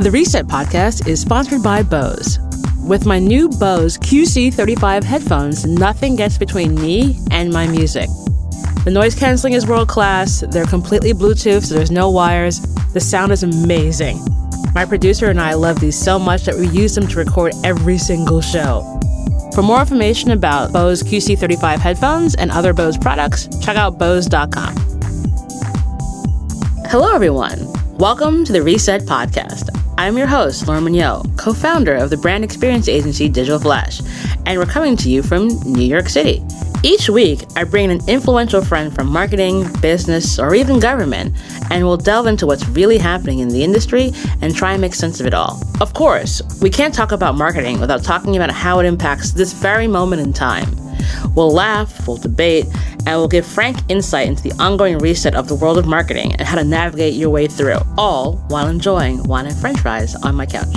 The Reset podcast is sponsored by Bose. With my new Bose QC35 headphones, nothing gets between me and my music. The noise canceling is world class, they're completely Bluetooth, so there's no wires. The sound is amazing. My producer and I love these so much that we use them to record every single show. For more information about Bose QC35 headphones and other Bose products, check out Bose.com. Hello, everyone. Welcome to the Reset Podcast. I'm your host, Laura Mignott, co-founder of the brand experience agency DFlash, and we're coming to you from New York City. Each week, I bring an influential friend from marketing, business, or even government, and we'll delve into what's really happening in the industry and try and make sense of it all. Of course, we can't talk about marketing without talking about how it impacts this very moment in time. We'll laugh, we'll debate, and we'll give frank insight into the ongoing reset of the world of marketing and how to navigate your way through, all while enjoying wine and french fries on my couch.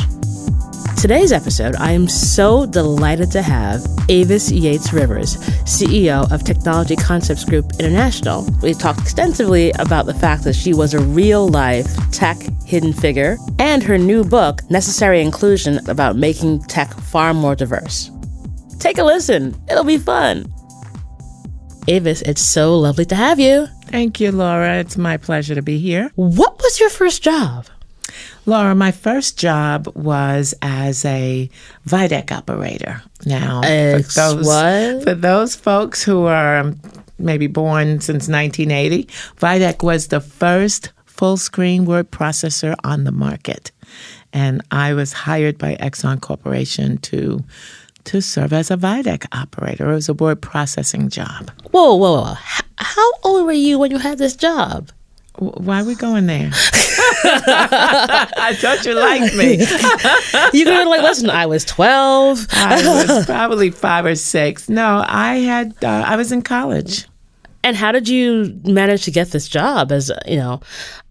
Today's episode, I am so delighted to have Avis Yates Rivers, CEO of Technology Concepts Group International. We talked extensively about the fact that she was a real-life tech hidden figure and her new book, Necessary Inclusion, about making tech far more diverse. Take a listen. It'll be fun. Avis, it's so lovely to have you. Thank you, Laura. It's my pleasure to be here. What was your first job? Laura, my first job was as a Videc operator. Now, for those folks who are maybe born since 1980, Videc was the first full-screen word processor on the market. And I was hired by Exxon Corporation to serve as a Videc operator. It was a word processing job. Whoa. How old were you when you had this job? Why are we going there? I thought you liked me. You could listen, I was 12. I was probably 5 or 6. No, I was in college. And how did you manage to get this job as, of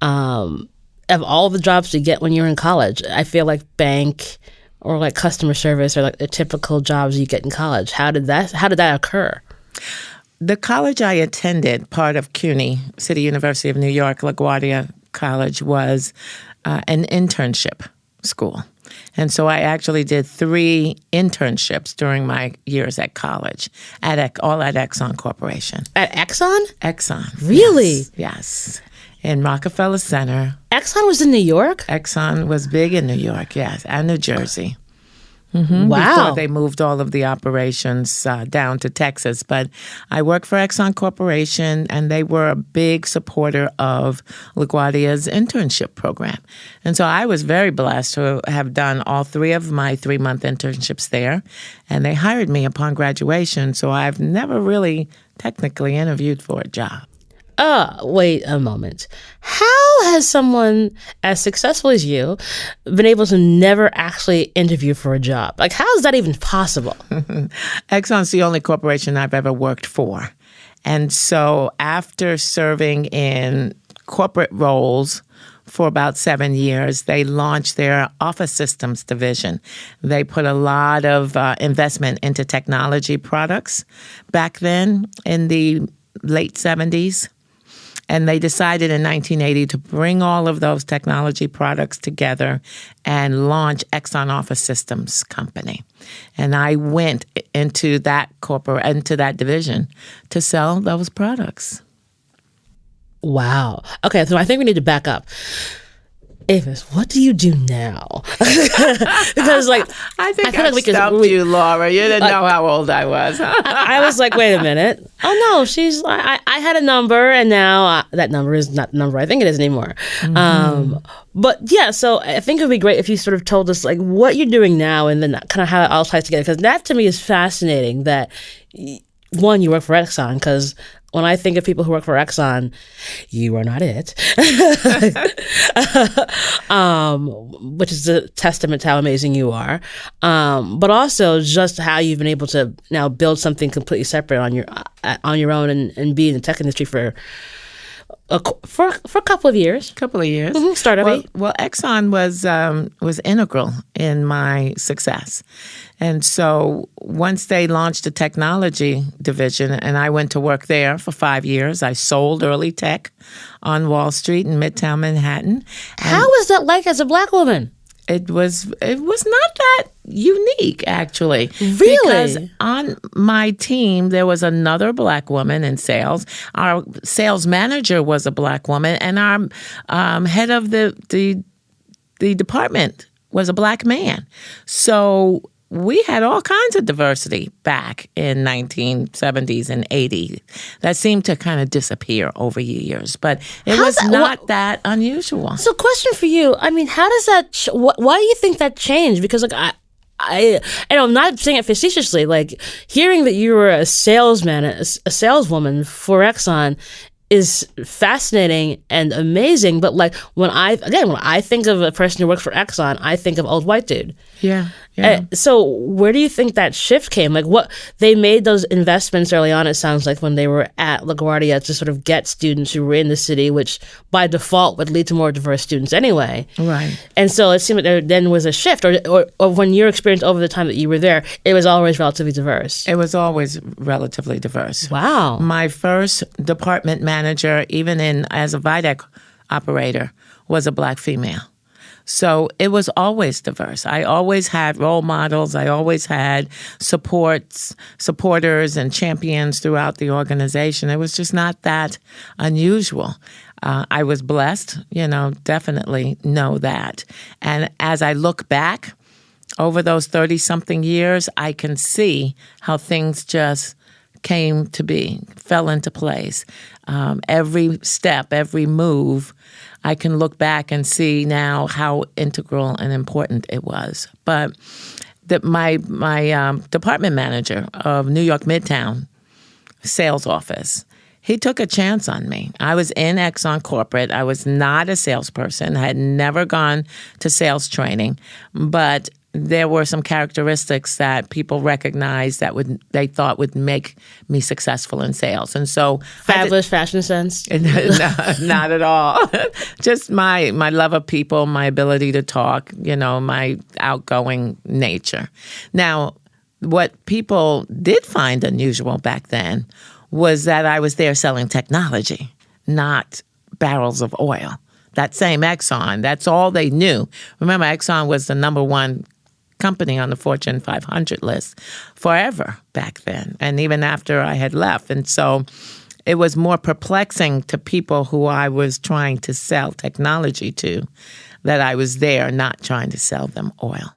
all the jobs you get when you're in college? I feel like bank or like customer service or like the typical jobs you get in college. How did that occur? The college I attended, part of CUNY, City University of New York, LaGuardia College, was an internship school. And so I actually did 3 internships during my years at college, all at Exxon Corporation. At Exxon? Exxon. Really? Yes. In Rockefeller Center. Exxon was in New York? Exxon was big in New York, yes, and New Jersey. Mm-hmm. Wow. Before they moved all of the operations down to Texas. But I worked for Exxon Corporation, and they were a big supporter of LaGuardia's internship program. And so I was very blessed to have done all 3 of my 3-month internships there. And they hired me upon graduation, so I've never really technically interviewed for a job. Wait a moment. How has someone as successful as you been able to never actually interview for a job? Like, how is that even possible? Exxon's the only corporation I've ever worked for. And so after serving in corporate roles for about 7 years, they launched their office systems division. They put a lot of investment into technology products back then in the late 70s. And they decided in 1980 to bring all of those technology products together and launch Exxon Office Systems Company. And I went into that division to sell those products. Wow. Okay, so I think we need to back up. Avis, what do you do now? Because, I think I stumped you, Laura. You didn't know how old I was. I was like, wait a minute. Oh, no, I had a number, and now that number is not the number I think it is anymore. Mm-hmm. But yeah, so I think it would be great if you sort of told us what you're doing now and then kind of how it all ties together. Because that to me is fascinating that, one, you work for Exxon, because when I think of people who work for Exxon, you are not it. Which is a testament to how amazing you are. But also just how you've been able to now build something completely separate on your own and be in the tech industry for a couple of years. Mm-hmm. Startup. Well, Exxon was integral in my success. And so once they launched the technology division, and I went to work there for 5 years, I sold early tech on Wall Street in Midtown Manhattan. How was that like as a Black woman? It was not that unique, actually. Really? Because on my team, there was another black woman in sales. Our sales manager was a black woman, and our head of the department was a black man. So we had all kinds of diversity back in 1970s and 80s that seemed to kind of disappear over years. But it was not that unusual. So question for you. I mean, how does that, why do you think that changed? Because like and I'm not saying it facetiously, like hearing that you were a salesman, a saleswoman for Exxon is fascinating and amazing. But like when I think of a person who works for Exxon, I think of old white dude. Yeah. So where do you think that shift came? Like what they made those investments early on, it sounds like, when they were at LaGuardia to sort of get students who were in the city, which by default would lead to more diverse students anyway. Right. And so it seemed like there then was a shift, or when your experience over the time that you were there, it was always relatively diverse. It was always relatively diverse. Wow. My first department manager, even as a VIDEC operator, was a black female. So it was always diverse. I always had role models. I always had supporters and champions throughout the organization. It was just not that unusual. I was blessed, definitely know that. And as I look back over those 30-something years, I can see how things just came to be, fell into place. Every step, every move, I can look back and see now how integral and important it was. But my department manager of New York Midtown sales office, he took a chance on me. I was in Exxon corporate. I was not a salesperson. I had never gone to sales training, but there were some characteristics that people recognized that they thought would make me successful in sales. And so fabulous fashion sense? No, not at all. Just my love of people, my ability to talk, my outgoing nature. Now, what people did find unusual back then was that I was there selling technology, not barrels of oil. That same Exxon, that's all they knew. Remember, Exxon was the number one company on the Fortune 500 list forever back then, and even after I had left. And so it was more perplexing to people who I was trying to sell technology to that I was there not trying to sell them oil.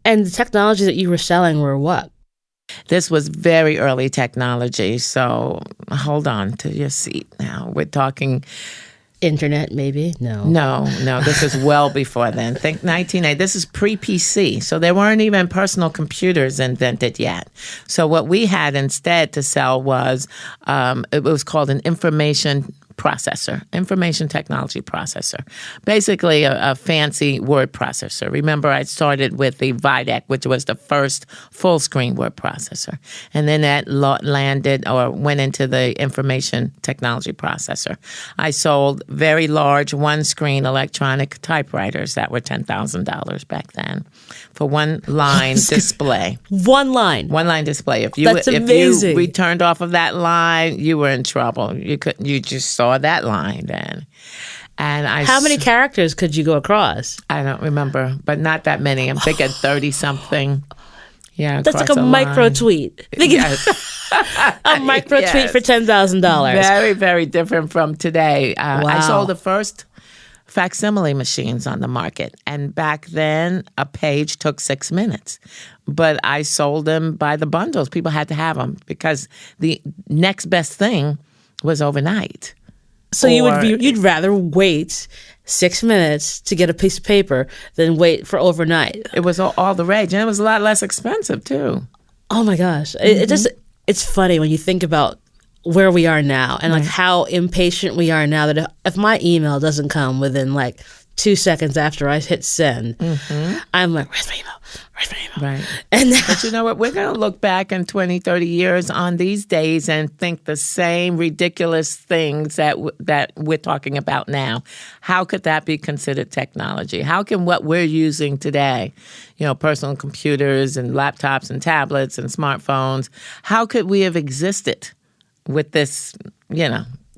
And the technology that you were selling were what? This was very early technology, so hold on to your seat now. We're talking internet, maybe? No, this is well before then. Think 1980. This is pre-PC, so there weren't even personal computers invented yet. So what we had instead to sell was, it was called an information technology processor. Basically a fancy word processor. Remember, I started with the VIDEC, which was the first full-screen word processor. And then that went into the information technology processor. I sold very large one-screen electronic typewriters that were $10,000 back then for one line display. One line? One line display. That's amazing. If you returned off of that line, you were in trouble. You just saw that line then. And how many characters could you go across? I don't remember, but not that many. I'm thinking 30-something. Yeah, that's like a micro tweet. Yes. A micro tweet for $10,000. Very, very different from today. Wow. I sold the first facsimile machines on the market, and back then a page took 6 minutes. But I sold them by the bundles. People had to have them because the next best thing was overnight. So you'd rather wait 6 minutes to get a piece of paper than wait for overnight. It was all the rage, and it was a lot less expensive too. Oh my gosh. It's funny when you think about where we are now and like how impatient we are now that if my email doesn't come within like 2 seconds after I hit send, I'm like, where's my email? Right. And now, but you know what? We're going to look back in 20, 30 years on these days and think the same ridiculous things that we're talking about now. How could that be considered technology? How can what we're using today, personal computers and laptops and tablets and smartphones, how could we have existed with this,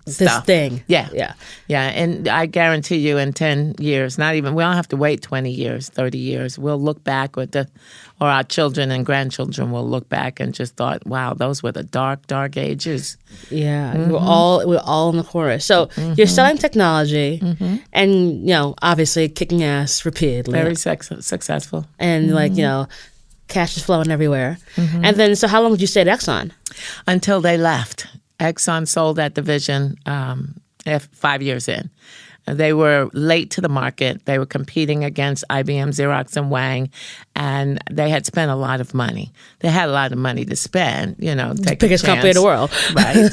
stuff. thing. Yeah. Yeah. Yeah. And I guarantee you in 10 years, we don't have to wait 20 years, 30 years. We'll look back or our children and grandchildren will look back and just thought, wow, those were the dark, dark ages. Yeah. We're all in the chorus. So you're selling technology and, obviously kicking ass repeatedly. Very successful. And cash is flowing everywhere. And then, so how long did you stay at Exxon? Until they left. Exxon sold that division 5 years in. They were late to the market. They were competing against IBM, Xerox, and Wang, and they had spent a lot of money. They had a lot of money to spend, take biggest company in the world. Right.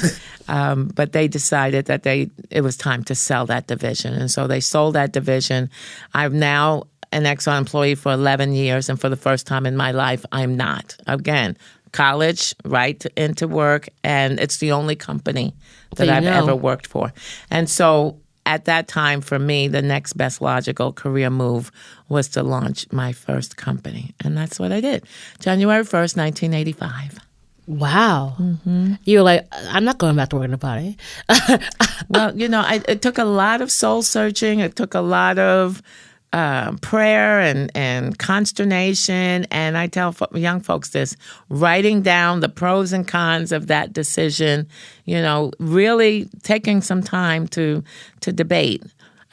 But they decided that it was time to sell that division. And so they sold that division. I'm now an Exxon employee for 11 years, and for the first time in my life, I'm not. Again, college, right into work, and it's the only company that I've ever worked for. And so at that time, for me, the next best logical career move was to launch my first company. And that's what I did. January 1st, 1985. Wow. You were like, I'm not going back to work in a party. Well, it took a lot of soul searching. It took a lot of prayer and consternation. And I tell young folks this, writing down the pros and cons of that decision, really taking some time to debate.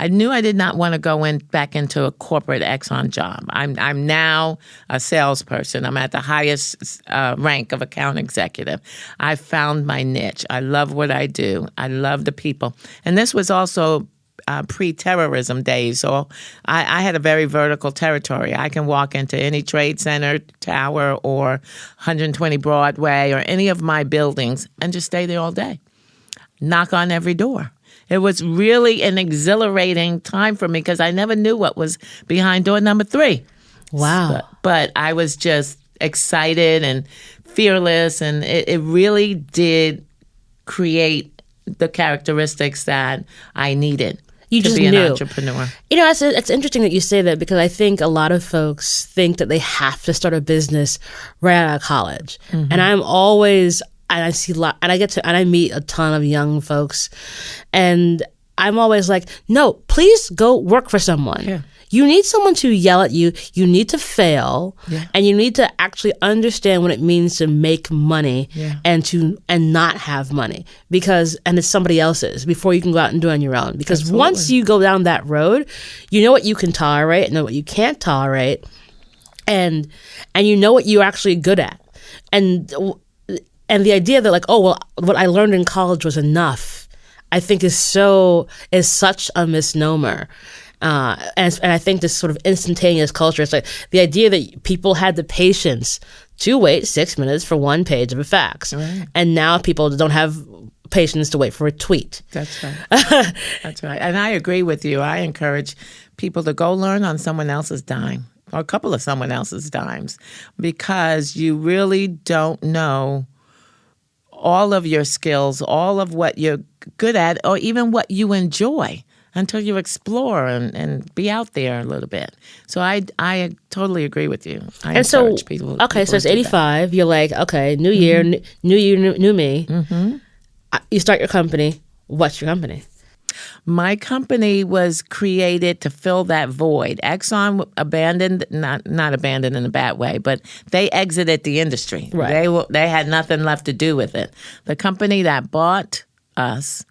I knew I did not want to go back into a corporate Exxon job. I'm now a salesperson. I'm at the highest rank of account executive. I found my niche. I love what I do. I love the people. And this was also pre-terrorism days. So I had a very vertical territory. I can walk into any trade center, tower, or 120 Broadway, or any of my buildings and just stay there all day. Knock on every door. It was really an exhilarating time for me because I never knew what was behind door number 3. Wow. But I was just excited and fearless, and it really did create the characteristics that I needed. You to just be an knew. entrepreneur. It's interesting that you say that because I think a lot of folks think that they have to start a business right out of college. And I'm always, and I see a lot, and I meet a ton of young folks, and I'm always like, no, please go work for someone. Yeah. You need someone to yell at you. You need to fail, and you need to actually understand what it means to make money and not have money and it's somebody else's before you can go out and do it on your own. Because once you go down that road, you know what you can tolerate and know what you can't tolerate, and you know what you're actually good at, and the idea that what I learned in college was enough, I think is such a misnomer. And I think this sort of instantaneous culture, it's like the idea that people had the patience to wait 6 minutes for one page of a fax. Right. And now people don't have patience to wait for a tweet. That's right. That's right. And I agree with you. I encourage people to go learn on someone else's dime or a couple of someone else's dimes, because you really don't know all of your skills, all of what you're good at, or even what you enjoy until you explore and be out there a little bit. So I totally agree with you. I encourage people. Okay, so it's 85. You're like, okay, new year, new you, new me. You start your company. What's your company? My company was created to fill that void. Exxon abandoned, not abandoned in a bad way, but they exited the industry. Right. They had nothing left to do with it. The company that bought us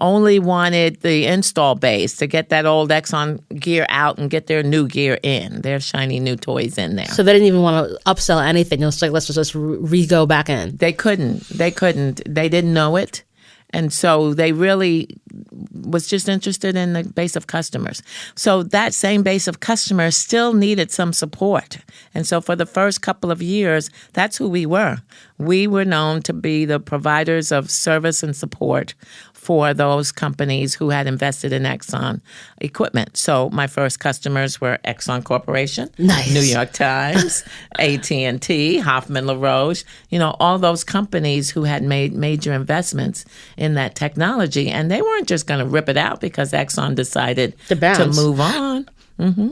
only wanted the install base to get that old Exxon gear out and get their new gear in, their shiny new toys in there. So they didn't even want to upsell anything. It was like, let's just re-go back in. They couldn't. They didn't know it. And so they really was just interested in the base of customers. So that same base of customers still needed some support. And so for the first couple of years, that's who we were. We were known to be the providers of service and support for those companies who had invested in Exxon equipment. So my first customers were Exxon Corporation, nice. New York Times, AT&T, Hoffman LaRoche, all those companies who had made major investments in that technology. And they weren't just going to rip it out because Exxon decided to move on. Mm-hmm.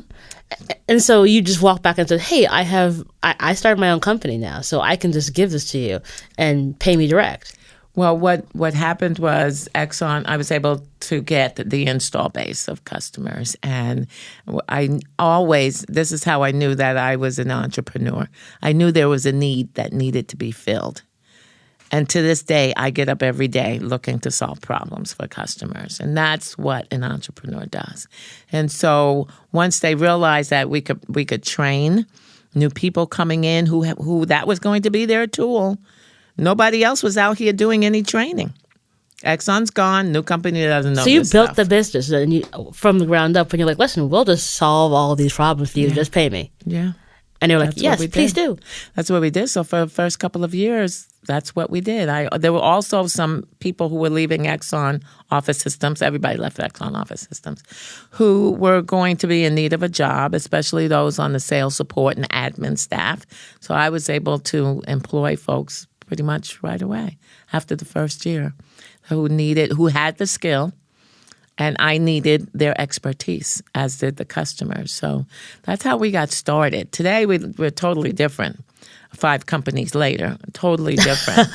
And so you just walk back and said, hey, I started my own company now, so I can just give this to you and pay me direct. Well, what happened was Exxon, I was able to get the install base of customers. And this is how I knew that I was an entrepreneur. I knew there was a need that needed to be filled. And to this day, I get up every day looking to solve problems for customers. And that's what an entrepreneur does. And so once they realized that we could train new people coming in who that was going to be their tool, nobody else was out here doing any training. Exxon's gone. New company doesn't know. So you this built stuff. the business from the ground up, and you're like, listen, we'll just solve all these problems for you. Just pay me. Yeah. And they're like, That's yes, please do. That's what we did. So for the first couple of years, that's what we did. There were also some people who were leaving Exxon Office Systems. Everybody left Exxon Office Systems, who were going to be in need of a job, especially those on the sales support and admin staff. So I was able to employ folks pretty much right away after the first year who had the skill. And I needed their expertise, as did the customers. So that's how we got started. Today, we're totally different. 5 companies later, totally different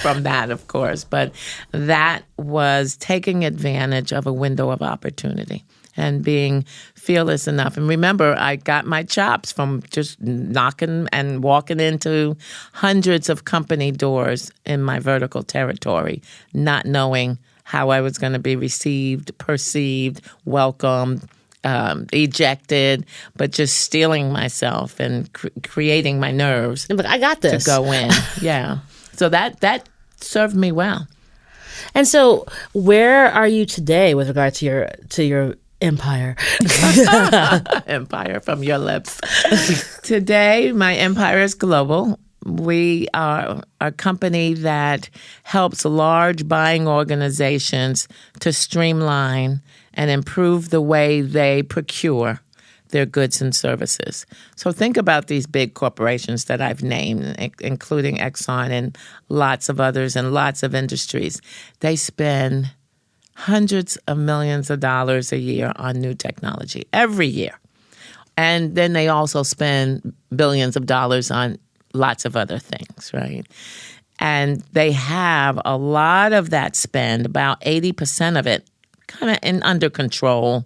from that, of course. But that was taking advantage of a window of opportunity and being fearless enough. And remember, I got my chops from just knocking and walking into hundreds of company doors in my vertical territory, not knowing how I was going to be received, perceived, welcomed, ejected, but just steeling myself and creating my nerves. Look, I got this. To go in. Yeah. So that served me well. And so where are you today with regard to your empire? Empire from your lips. Today, my empire is global. We are a company that helps large buying organizations to streamline and improve the way they procure their goods and services. So think about these big corporations that I've named, including Exxon and lots of others and lots of industries. They spend hundreds of millions of dollars a year on new technology every year. And then they also spend billions of dollars on lots of other things, right? And they have a lot of that spend, about 80% of it, kind of under control.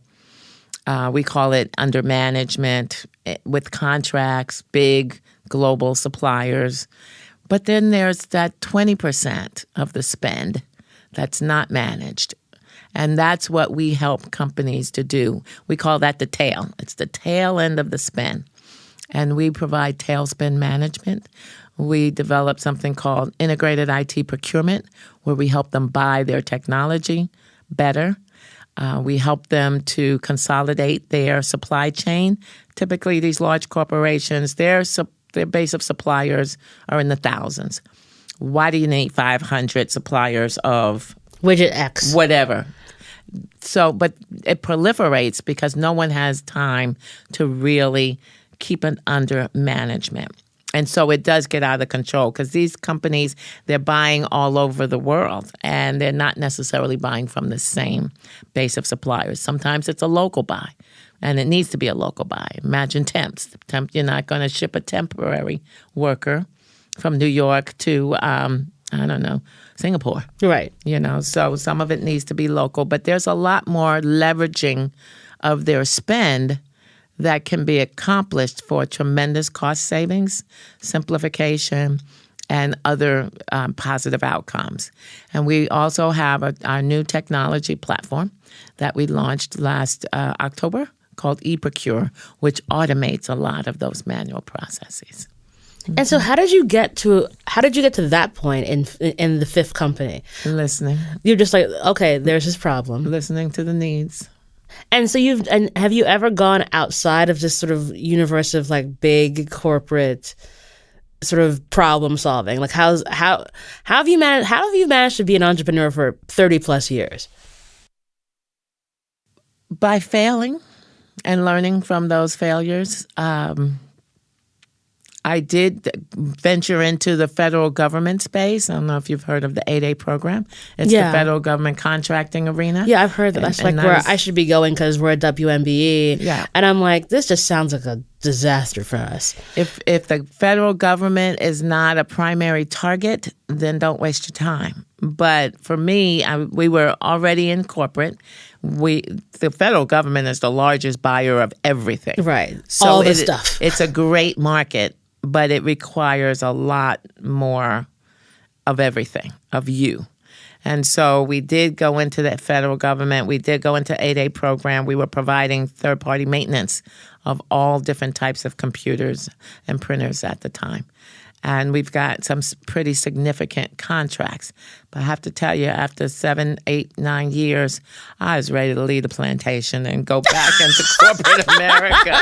We call it under management with contracts, big global suppliers. But then there's that 20% of the spend that's not managed. And that's what we help companies to do. We call that the tail. It's the tail end of the spend. And we provide tailspin management. We developed something called integrated IT procurement, where we help them buy their technology better. We help them to consolidate their supply chain. Typically, these large corporations, their base of suppliers are in the thousands. Why do you need 500 suppliers of widget X? Whatever. So, but it proliferates because no one has time to really keep it under management. And so it does get out of control because these companies, they're buying all over the world and they're not necessarily buying from the same base of suppliers. Sometimes it's a local buy and it needs to be a local buy. Imagine temps. You're not going to ship a temporary worker from New York to, Singapore. Right. So some of it needs to be local, but there's a lot more leveraging of their spend that can be accomplished for tremendous cost savings, simplification, and other positive outcomes. And we also have our new technology platform that we launched last October called eProcure, which automates a lot of those manual processes. And so how did you get to that point in the 5th company? Listening. You're just like, okay, there's this problem. Listening to the needs. And so have you ever gone outside of this sort of universe of like big corporate sort of problem solving? Like how have you managed to be an entrepreneur for 30 plus years? By failing and learning from those failures. I did venture into the federal government space. I don't know if you've heard of the 8A program. It's the federal government contracting arena. Yeah, I've heard that. That's like where I should be going because we're a WMBE. Yeah. And I'm like, this just sounds like a disaster for us. If the federal government is not a primary target, then don't waste your time. But for me, we were already in corporate. The federal government is the largest buyer of everything. Right. So all the stuff. It's a great market, but it requires a lot more of everything, of you. And so we did go into the federal government. We did go into 8A program. We were providing third-party maintenance of all different types of computers and printers at the time. And we've got some pretty significant contracts. But I have to tell you, after 7, 8, 9 years, I was ready to leave the plantation and go back into corporate America.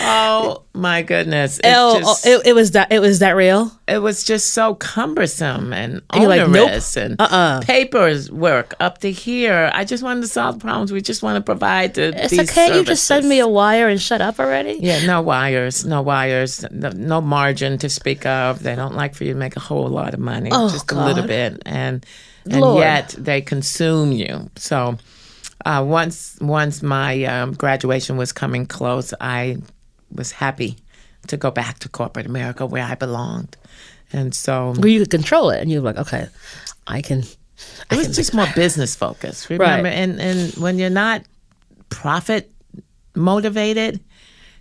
Oh my goodness! It was that real. It was just so cumbersome and onerous and papers work up to here. I just wanted to solve problems. We just want to provide these can't services. You just send me a wire and shut up already? Yeah, no wires, no margin to speak of. They don't like for you to make a whole lot of money, just a little bit, and yet they consume you. So. Once my graduation was coming close, I was happy to go back to corporate America where I belonged. And so... Where you could control it. And you were like, okay, I can... It was just more business focused, remember? Right. And when you're not profit motivated,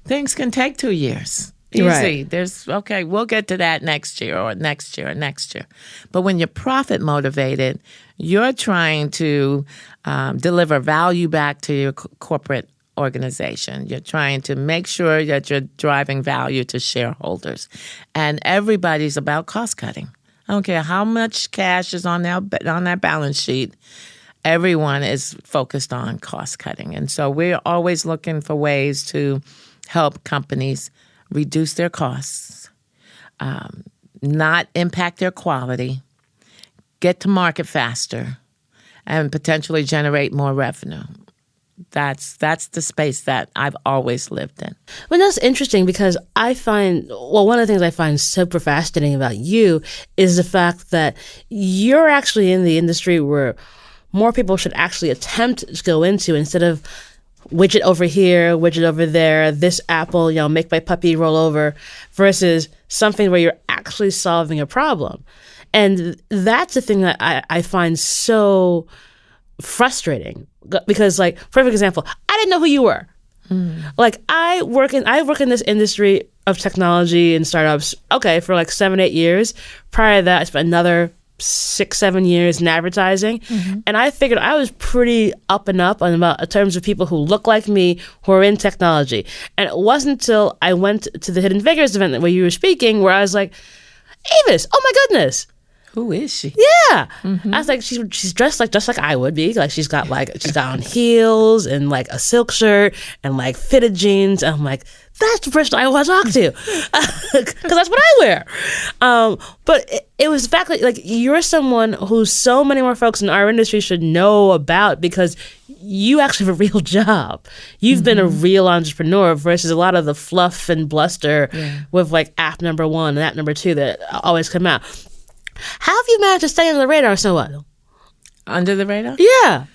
things can take 2 years. Easy. Right. We'll get to that next year or next year or next year. But when you're profit motivated, you're trying to deliver value back to your corporate organization. You're trying to make sure that you're driving value to shareholders. And everybody's about cost cutting. I don't care how much cash is on that balance sheet. Everyone is focused on cost cutting. And so we're always looking for ways to help companies reduce their costs, not impact their quality, get to market faster, and potentially generate more revenue. That's the space that I've always lived in. Well, that's interesting because one of the things I find super fascinating about you is the fact that you're actually in the industry where more people should actually attempt to go into instead of widget over here, widget over there, this apple, make my puppy roll over, versus something where you're actually solving a problem. And that's the thing that I find so frustrating because, like, perfect example, I didn't know who you were. Like, I work in this industry of technology and startups, for like 7, 8 years. Prior to that, I spent another 6, 7 years in advertising. And I figured I was pretty up in terms of people who look like me who are in technology. And it wasn't until I went to the Hidden Figures event where you were speaking where I was like, Avis, oh my goodness. Who is she? Yeah. I was like, she's dressed just like I would be. Like she's got on heels and like a silk shirt and like fitted jeans. And I'm like, that's the person I want to talk to. Because that's what I wear. But it was the fact that like you're someone who so many more folks in our industry should know about because you actually have a real job. You've been a real entrepreneur versus a lot of the fluff and bluster with like app number 1 and app number 2 that always come out. How have you managed to stay under the radar so well? Under the radar? Yeah.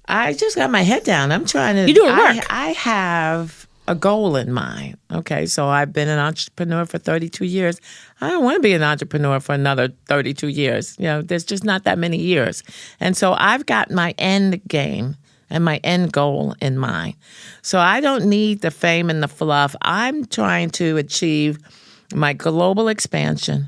I just got my head down. I'm trying to... You're doing work. I have a goal in mind. Okay, so I've been an entrepreneur for 32 years. I don't want to be an entrepreneur for another 32 years. There's just not that many years. And so I've got my end game and my end goal in mind. So I don't need the fame and the fluff. I'm trying to achieve my global expansion,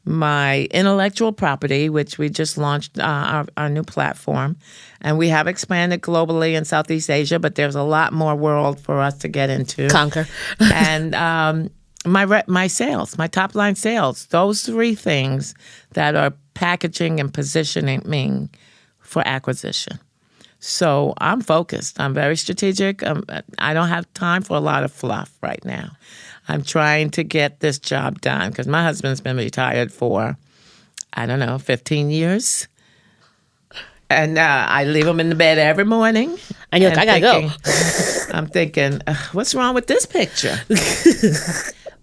my intellectual property, which we just launched our new platform. And we have expanded globally in Southeast Asia, but there's a lot more world for us to get into. Conquer. And my sales, my top-line sales, those 3 things that are packaging and positioning me for acquisition. So I'm focused. I'm very strategic. I don't have time for a lot of fluff right now. I'm trying to get this job done because my husband's been retired for, 15 years. And I leave him in the bed every morning. And you're like, I gotta go. I'm thinking, what's wrong with this picture?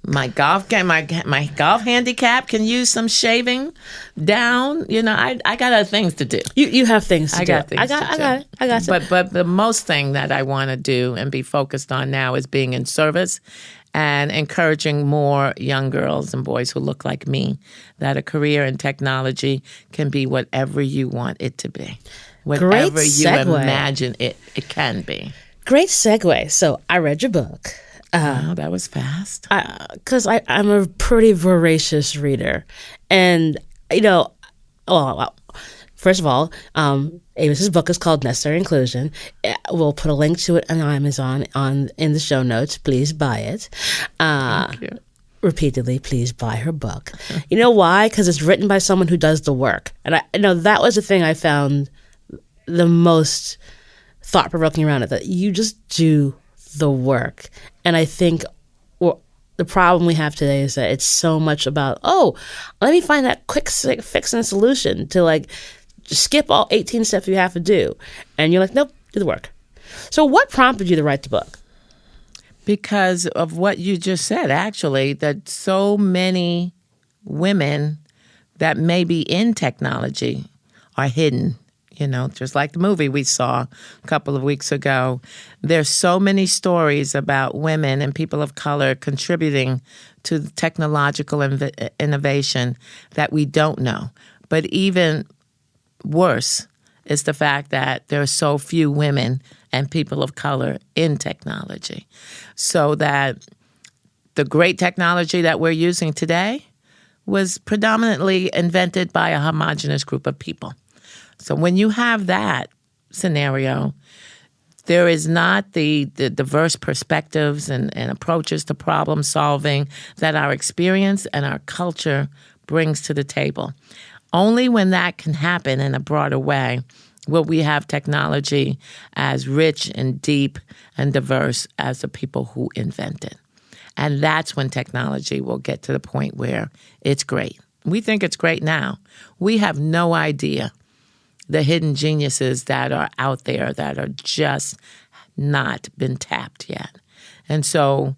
My golf handicap can use some shaving down. I got other things to do. You have things to do. I got you. But the most thing that I want to do and be focused on now is being in service and encouraging more young girls and boys who look like me that a career in technology can be whatever you want it to be. Whatever you imagine it can be. Great segue. So I read your book. Wow, that was fast. Because I'm a pretty voracious reader. And, first of all, Avis's book is called Necessary Inclusion. We'll put a link to it on Amazon in the show notes. Please buy it. Thank you. Repeatedly, please buy her book. You know why? Because it's written by someone who does the work. And that was the thing I found the most thought-provoking around it, that you just do the work. And I think the problem we have today is that it's so much about, let me find that quick fix and solution to just skip all 18 steps you have to do. And you're like, nope, do the work. So what prompted you to write the book? Because of what you just said, actually, that so many women that may be in technology are hidden. Just like the movie we saw a couple of weeks ago. There's so many stories about women and people of color contributing to technological innovation that we don't know. But even worse is the fact that there are so few women and people of color in technology. So that the great technology that we're using today was predominantly invented by a homogenous group of people. So when you have that scenario, there is not the diverse perspectives and approaches to problem solving that our experience and our culture brings to the table. Only when that can happen in a broader way will we have technology as rich and deep and diverse as the people who invent it. And that's when technology will get to the point where it's great. We think it's great now. We have no idea the hidden geniuses that are out there that are just not been tapped yet. And so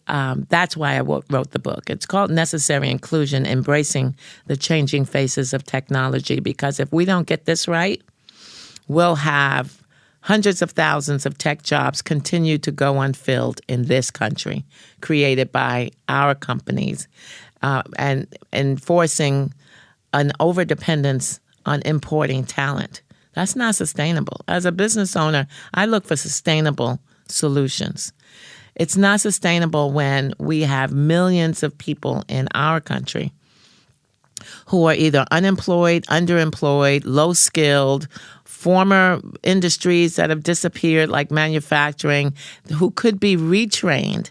that's why I wrote the book. It's called Necessary Inclusion, Embracing the Changing Faces of Technology, because if we don't get this right, we'll have hundreds of thousands of tech jobs continue to go unfilled in this country, created by our companies, and enforcing an overdependence on importing talent. That's not sustainable. As a business owner, I look for sustainable solutions. It's not sustainable when we have millions of people in our country who are either unemployed, underemployed, low-skilled, former industries that have disappeared like manufacturing, who could be retrained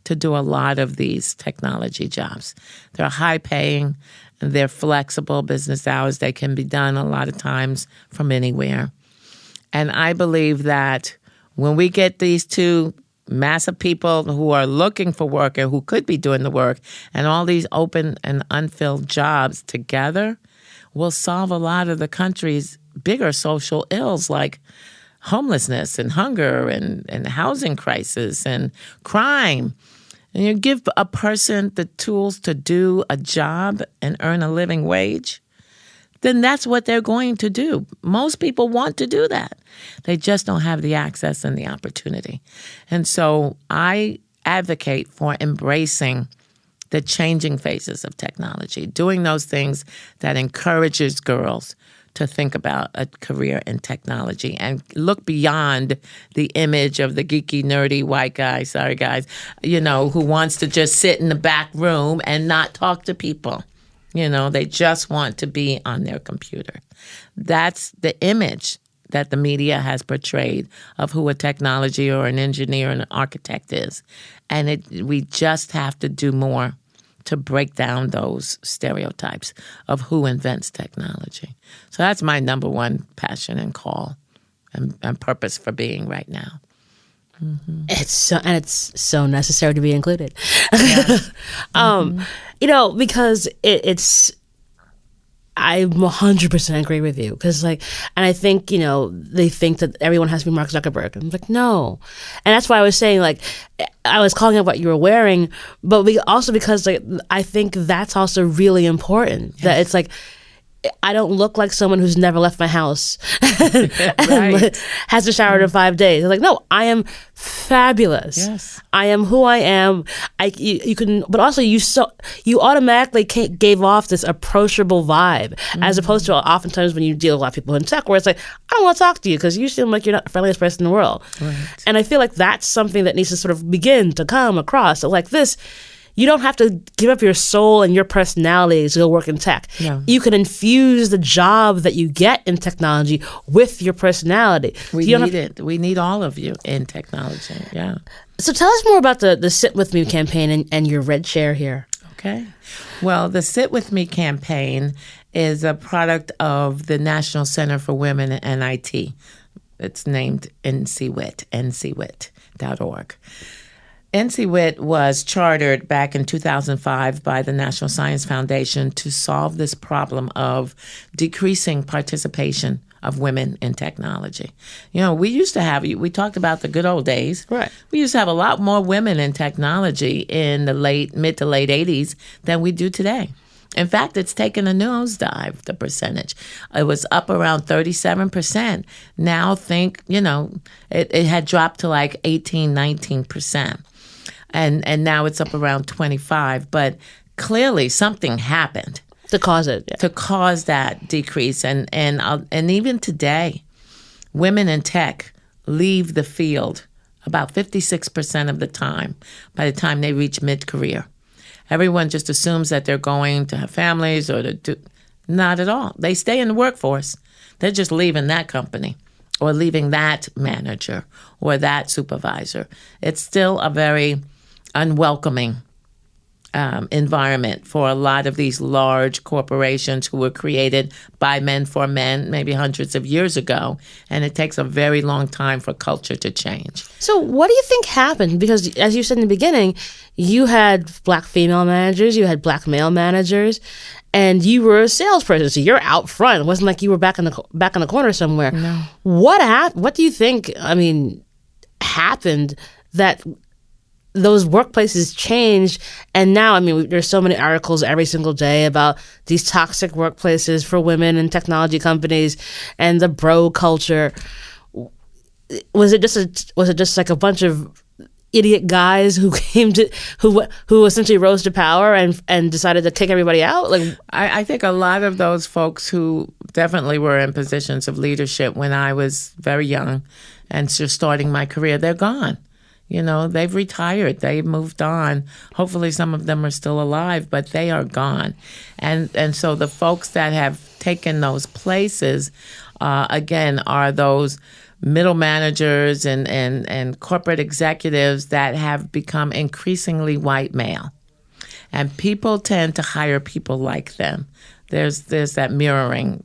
to do a lot of these technology jobs. They're high-paying, they're flexible business hours. They can be done a lot of times from anywhere. And I believe that when we get these two massive people who are looking for work and who could be doing the work and all these open and unfilled jobs together, we'll solve a lot of the country's bigger social ills like homelessness and hunger and housing crisis and crime. And you give a person the tools to do a job and earn a living wage, then that's what they're going to do. Most people want to do that. They just don't have the access and the opportunity. And so I advocate for embracing the changing faces of technology, doing those things that encourages girls to think about a career in technology and look beyond the image of the geeky, nerdy white guy, sorry guys, who wants to just sit in the back room and not talk to people. They just want to be on their computer. That's the image that the media has portrayed of who a technology or an engineer and an architect is. And we just have to do more to break down those stereotypes of who invents technology. So that's my number one passion and call and purpose for being right now. Mm-hmm. It's so necessary to be included. Yes. Because it's I 100% agree with you because, and I think they think that everyone has to be Mark Zuckerberg. I'm like, no, and that's why I was saying I was calling out what you were wearing, but also because I think that's also really important. Yes. That it's I don't look like someone who's never left my house and right. hasn't showered in 5 days. No, I am fabulous. Yes. I am who I am. You can, but also you automatically gave off this approachable vibe, as opposed to oftentimes when you deal with a lot of people in tech, where it's I don't want to talk to you because you seem like you're not the friendliest person in the world. Right. And I feel that's something that needs to sort of begin to come across. So this. You don't have to give up your soul and your personality to go work in tech. Yeah. You can infuse the job that you get in technology with your personality. We need it. We need all of you in technology. Yeah. So tell us more about the Sit With Me campaign and your red chair here. Okay. Well, the Sit With Me campaign is a product of the National Center for Women and IT. It's named NCWIT, ncwit.org. NCWIT was chartered back in 2005 by the National Science Foundation to solve this problem of decreasing participation of women in technology. We used to have, we talked about the good old days. Right. We used to have a lot more women in technology in the mid to late 80s than we do today. In fact, it's taken a nosedive, the percentage. It was up around 37%. Now it had dropped to 18, 19%. And now it's up around 25. But clearly something happened to cause it, to cause that decrease. And even today, women in tech leave the field about 56% of the time by the time they reach mid-career. Everyone just assumes that they're going to have families or to do. Not at all. They stay in the workforce. They're just leaving that company or leaving that manager or that supervisor. It's still a very unwelcoming environment for a lot of these large corporations who were created by men for men maybe hundreds of years ago, and it takes a very long time for culture to change. So what do you think happened? Because as you said in the beginning, you had black female managers, you had black male managers, and you were a salesperson, so you're out front. It wasn't like you were back in the corner somewhere. No. What do you think happened that those workplaces changed, and now there's so many articles every single day about these toxic workplaces for women in technology companies and the bro culture. Was it just like a bunch of idiot guys who who essentially rose to power and decided to kick everybody out? I think a lot of those folks who definitely were in positions of leadership when I was very young and just starting my career, they're gone. They've retired. They've moved on. Hopefully some of them are still alive, but they are gone. And so the folks that have taken those places, again, are those middle managers and corporate executives that have become increasingly white male. And people tend to hire people like them. There's that mirroring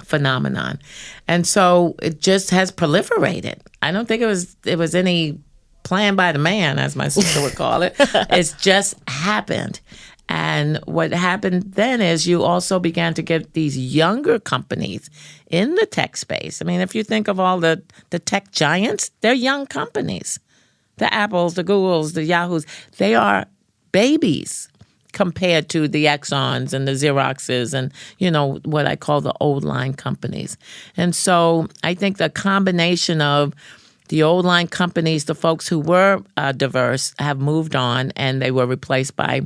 phenomenon. And so it just has proliferated. I don't think it was any plan by the man, as my sister would call it. It's just happened. And what happened then is you also began to get these younger companies in the tech space. If you think of all the tech giants, they're young companies. The Apples, the Googles, the Yahoos, they are babies compared to the Exxons and the Xeroxes and, what I call the old line companies. And so I think the combination of the old line companies, the folks who were diverse, have moved on, and they were replaced by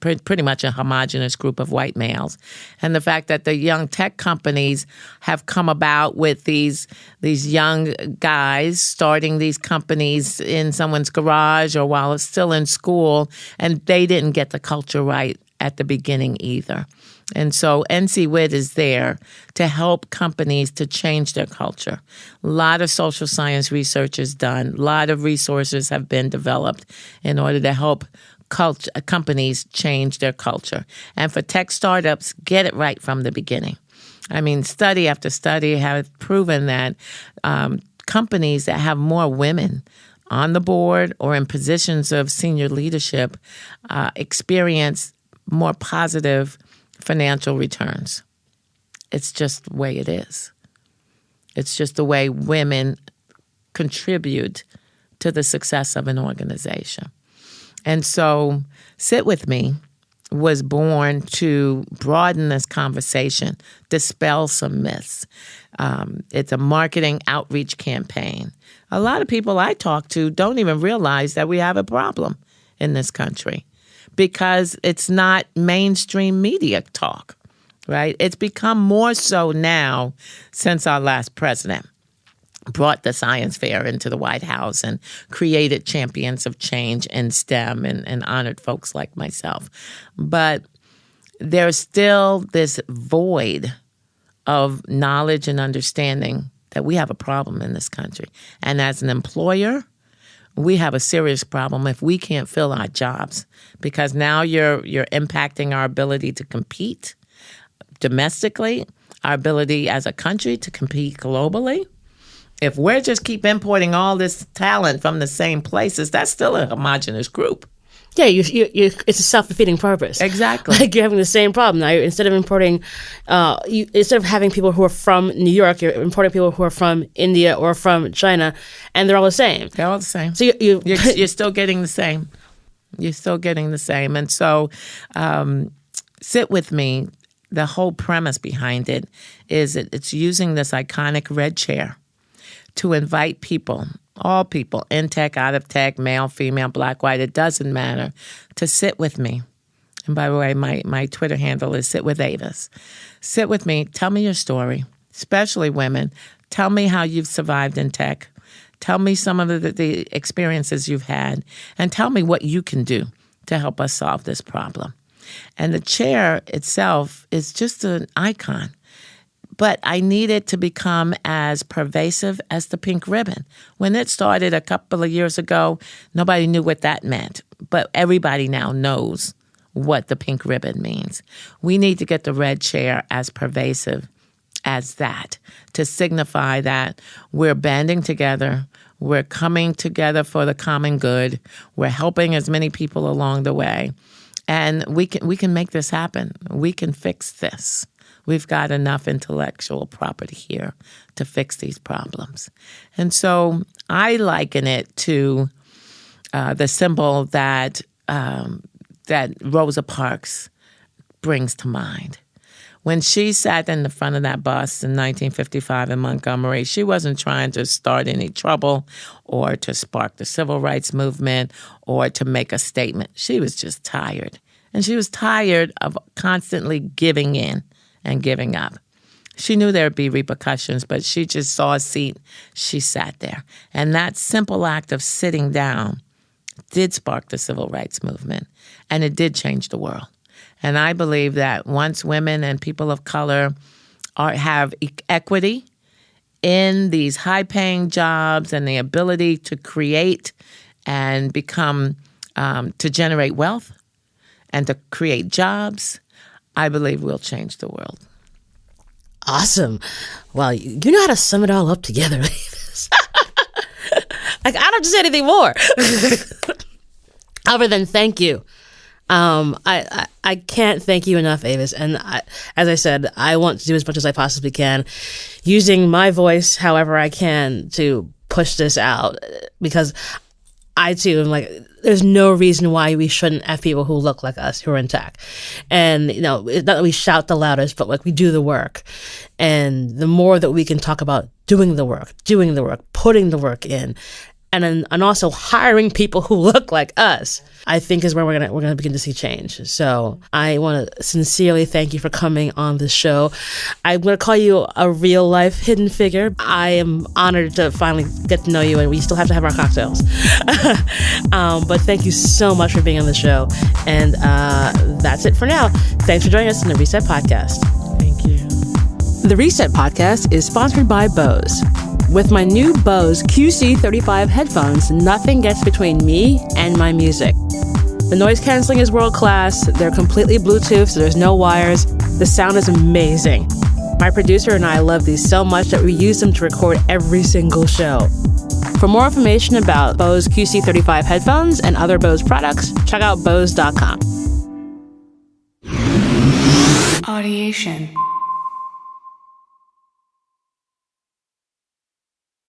pretty much a homogenous group of white males. And the fact that the young tech companies have come about with these young guys starting these companies in someone's garage or while it's still in school, and they didn't get the culture right at the beginning either. And so NCWIT is there to help companies to change their culture. A lot of social science research is done. A lot of resources have been developed in order to help companies change their culture. And for tech startups, get it right from the beginning. Study after study have proven that companies that have more women on the board or in positions of senior leadership experience more positive financial returns. It's just the way it is. It's just the way women contribute to the success of an organization. And so Sit With Me was born to broaden this conversation, dispel some myths. It's a marketing outreach campaign. A lot of people I talk to don't even realize that we have a problem in this country because it's not mainstream media talk, right? It's become more so now since our last president brought the science fair into the White House and created champions of change in STEM and honored folks like myself. But there's still this void of knowledge and understanding that we have a problem in this country. And as an employer, we have a serious problem if we can't fill our jobs, because now you're impacting our ability to compete domestically, our ability as a country to compete globally. If we're just keep importing all this talent from the same places, that's still a homogenous group. Yeah, it's a self-defeating purpose. Exactly. Like you're having the same problem now. Instead of importing, instead of having people who are from New York, you're importing people who are from India or from China, and they're all the same. They're all the same. So you're still getting the same. You're still getting the same. And so Sit With Me, the whole premise behind it is it's using this iconic red chair to invite people, all people, in tech, out of tech, male, female, black, white, it doesn't matter, to sit with me. And by the way, my Twitter handle is Sit With Avis. Sit with me. Tell me your story, especially women. Tell me how you've survived in tech. Tell me some of the experiences you've had, and tell me what you can do to help us solve this problem. And the chair itself is just an icon. But I need it to become as pervasive as the pink ribbon. When it started a couple of years ago, nobody knew what that meant. But everybody now knows what the pink ribbon means. We need to get the red chair as pervasive as that to signify that we're banding together, we're coming together for the common good, we're helping as many people along the way, and we can make this happen. We can fix this. We've got enough intellectual property here to fix these problems. And so I liken it to the symbol that Rosa Parks brings to mind. When she sat in the front of that bus in 1955 in Montgomery, she wasn't trying to start any trouble or to spark the civil rights movement or to make a statement. She was just tired. And she was tired of constantly giving in and giving up. She knew there would be repercussions, but she just saw a seat. She sat there. And that simple act of sitting down did spark the civil rights movement, and it did change the world. And I believe that once women and people of color have equity in these high-paying jobs and the ability to create and become, to generate wealth and to create jobs, I believe we'll change the world. Awesome. Well, you know how to sum it all up together. Like, I don't have to say anything more other than thank you. I can't thank you enough, Avis. And as I said, I want to do as much as I possibly can, using my voice however I can to push this out, because I too am like, there's no reason why we shouldn't have people who look like us who are in tech. And, it's not that we shout the loudest, but like we do the work. And the more that we can talk about doing the work, putting the work in, and also hiring people who look like us, I think is where we're gonna begin to see change. So I want to sincerely thank you for coming on the show. I'm gonna call you a real life hidden figure. I am honored to finally get to know you, and we still have to have our cocktails. But thank you so much for being on the show. And that's it for now. Thanks for joining us in the Reset Podcast. Thank you. The Reset Podcast is sponsored by Bose. With my new Bose QC35 headphones, nothing gets between me and my music. The noise canceling is world class. They're completely Bluetooth, so there's no wires. The sound is amazing. My producer and I love these so much that we use them to record every single show. For more information about Bose QC35 headphones and other Bose products, check out Bose.com. radiation.